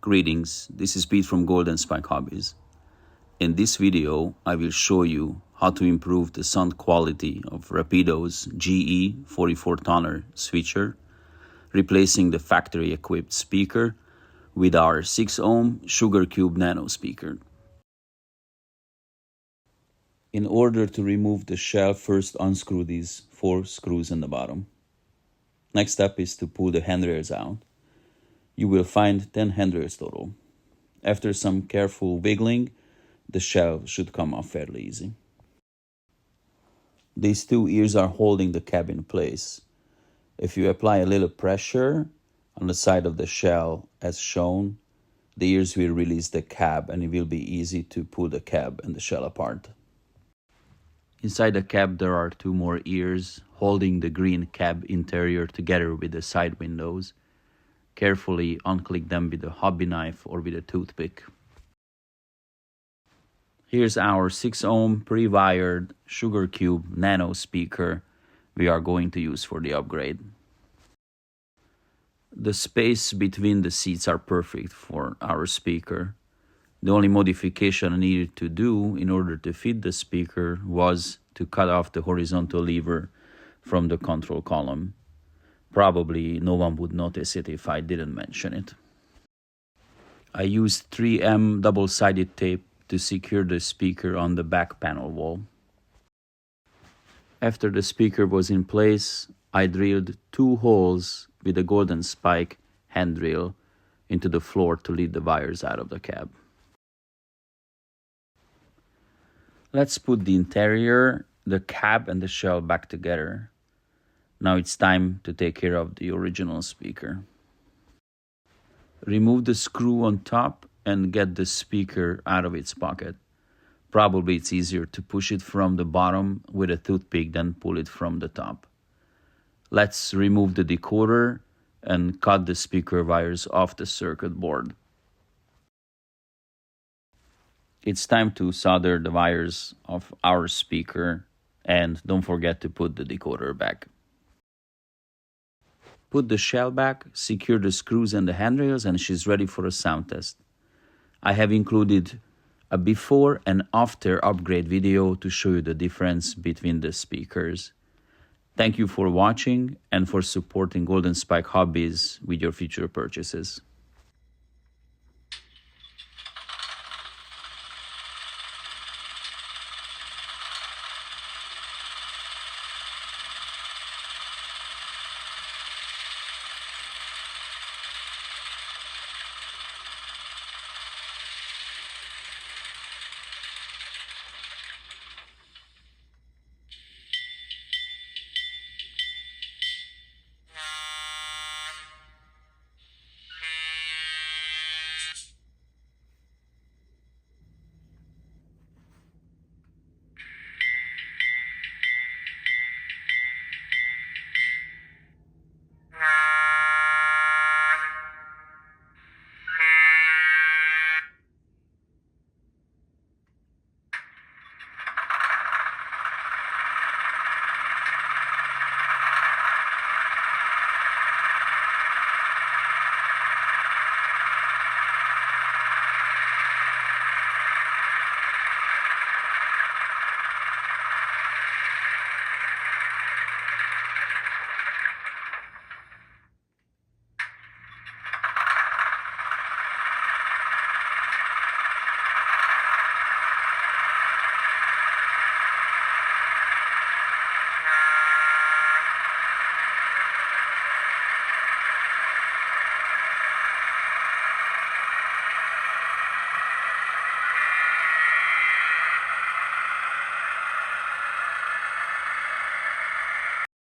Greetings, this is Pete from Golden Spike Hobbies. In this video, I will show you how to improve the sound quality of Rapido's GE 44-toner switcher, replacing the factory-equipped speaker with our 6-ohm Sugar Cube Nano speaker. In order to remove the shell, first unscrew these 4 screws in the bottom. Next step is to pull the handrails out. You will find 10 handrails total. After some careful wiggling, the shell should come off fairly easy. These 2 ears are holding the cab in place. If you apply a little pressure on the side of the shell as shown, the ears will release the cab and it will be easy to pull the cab and the shell apart. Inside the cab there are 2 more ears holding the green cab interior together with the side windows. Carefully unclick them with a hobby knife or with a toothpick. Here's our 6-ohm pre-wired Sugar Cube Nano speaker we are going to use for the upgrade. The space between the seats are perfect for our speaker. The only modification I needed to do in order to fit the speaker was to cut off the horizontal lever from the control column. Probably no one would notice it if I didn't mention it. I used 3M double-sided tape to secure the speaker on the back panel wall. After the speaker was in place, I drilled 2 holes with a Golden Spike hand drill into the floor to lead the wires out of the cab. Let's put the interior, the cab and the shell back together. Now it's time to take care of the original speaker. Remove the screw on top and get the speaker out of its pocket. Probably it's easier to push it from the bottom with a toothpick than pull it from the top. Let's remove the decoder and cut the speaker wires off the circuit board. It's time to solder the wires of our speaker, and don't forget to put the decoder back. Put the shell back, secure the screws and the handrails, and she's ready for a sound test. I have included a before and after upgrade video to show you the difference between the speakers. Thank you for watching and for supporting Golden Spike Hobbies with your future purchases.